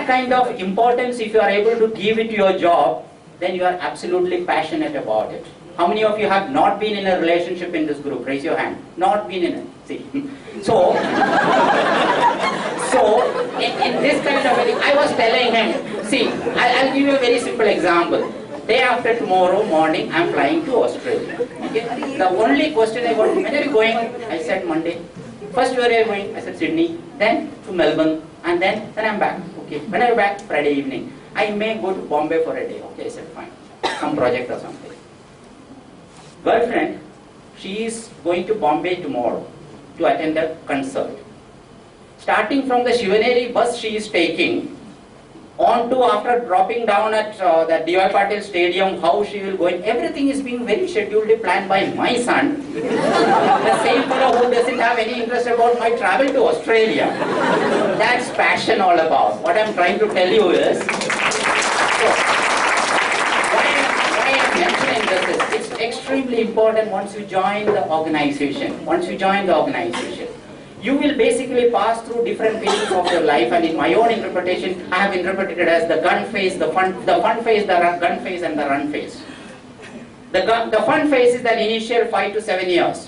that kind of importance, if you are able to give it to your job, then you are absolutely passionate about it. How many of you have not been in a relationship in this group? Raise your hand. Not been in it. See. So in this kind of thing, I was telling him, see, I'll give you a very simple example. Day after tomorrow morning, I'm flying to Australia. Okay? The only question I got, when are you going? I said Monday. First, where are you going? I said Sydney. Then to Melbourne. And then I'm back. Okay. When are you back? Friday evening. I may go to Bombay for a day. Okay, I said fine. Some project or something. Girlfriend, she is going to Bombay tomorrow to attend a concert. Starting from the Shivaneri bus she is taking, on to after dropping down at the D.Y. Patil Stadium, how she will go in, everything is being very scheduled, planned by my son. The same fellow who doesn't have any interest about my travel to Australia. That's passion all about. What I'm trying to tell you is, why I'm mentioning this is, it's extremely important once you join the organization. You will basically pass through different phases of your life, and in my own interpretation, I have interpreted it as the gun phase, the fun phase, the gun phase, and the run phase. The fun phase is that initial 5 to 7 years.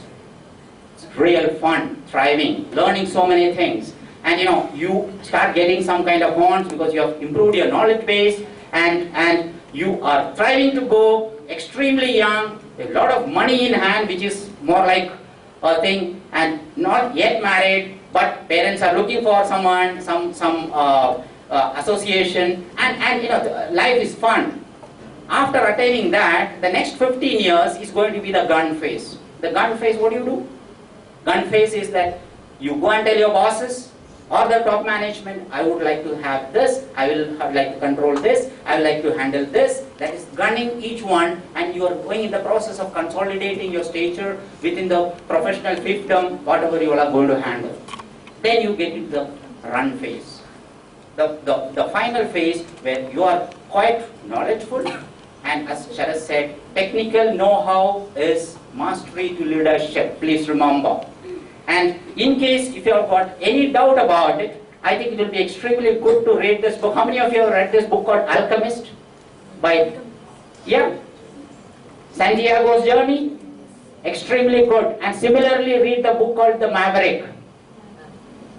It's real fun, thriving, learning so many things. And you start getting some kind of horns because you have improved your knowledge base, and you are thriving to go, extremely young, a lot of money in hand, which is more like a thing, and not yet married, but parents are looking for someone, some association, and life is fun. After attaining that, the next 15 years is going to be the gun phase. The gun phase, what do you do? Gun phase is that you go and tell your bosses or the top management, I would like to have this, I will like to control this, I would like to handle this. That is gunning each one, and you are going in the process of consolidating your stature within the professional fiefdom, whatever you are going to handle. Then you get into the run phase. The final phase where you are quite knowledgeable, and as Sharat said, technical know-how is mastery to leadership, please remember. And in case if you have got any doubt about it, I think it will be extremely good to read this book. How many of you have read this book called Alchemist? Santiago's Journey? Extremely good. And similarly, read the book called The Maverick.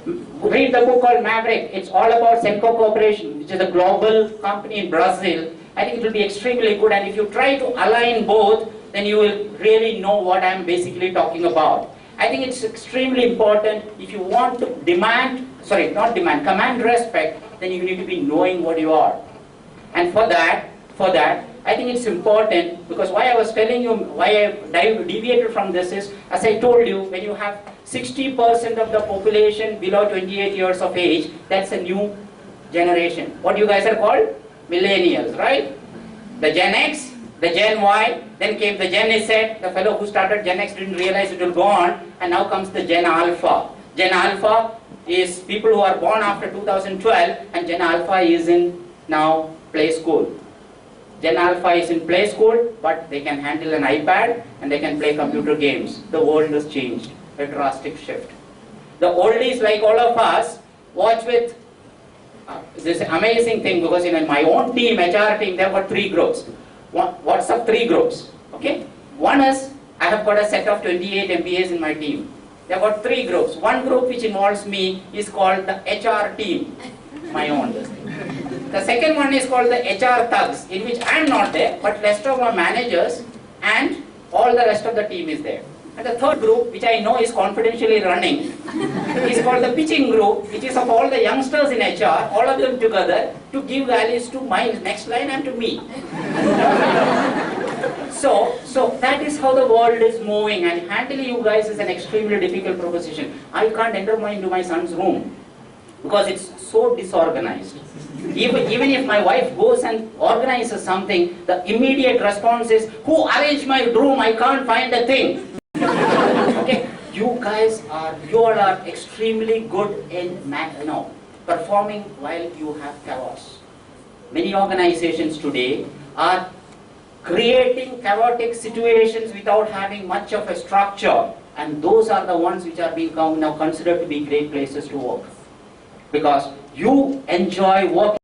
Read the book called Maverick. It's all about SIMCA Corporation, which is a global company in Brazil. I think it will be extremely good, and if you try to align both, then you will really know what I'm basically talking about. I think it's extremely important if you want to command respect, then you need to be knowing what you are. And for that, I think it's important, because why I was telling you, why I deviated from this is, as I told you, when you have 60% of the population below 28 years of age, that's a new generation. What you guys are called? Millennials, right? The Gen X, the Gen Y, then came the Gen Z. The fellow who started Gen X didn't realize it will go on, and now comes the Gen Alpha. Gen Alpha is people who are born after 2012, and Gen Alpha is in now play school. Gen Alpha is in play school, but they can handle an iPad and they can play computer games. The world has changed, a drastic shift. The oldies like all of us watch with this amazing thing, because in my own team, HR team, there were 3 groups. What's up 3 groups? Okay? One is, I have got a set of 28 MBAs in my team. There are 3 groups. One group which involves me is called the HR team, my own. The second one is called the HR thugs, in which I am not there, but rest of our managers and all the rest of the team is there. And the third group, which I know is confidentially running, is called the pitching group, which is of all the youngsters in HR, all of them together, to give values to my next line and to me. So that is how the world is moving, and handling you guys is an extremely difficult proposition. I can't enter into my son's room because it's so disorganized. Even if my wife goes and organizes something, the immediate response is, who arranged my room? I can't find a thing. Okay, you all are extremely good in performing while you have chaos. Many organizations today are creating chaotic situations without having much of a structure, and those are the ones which are being now considered to be great places to work, because you enjoy working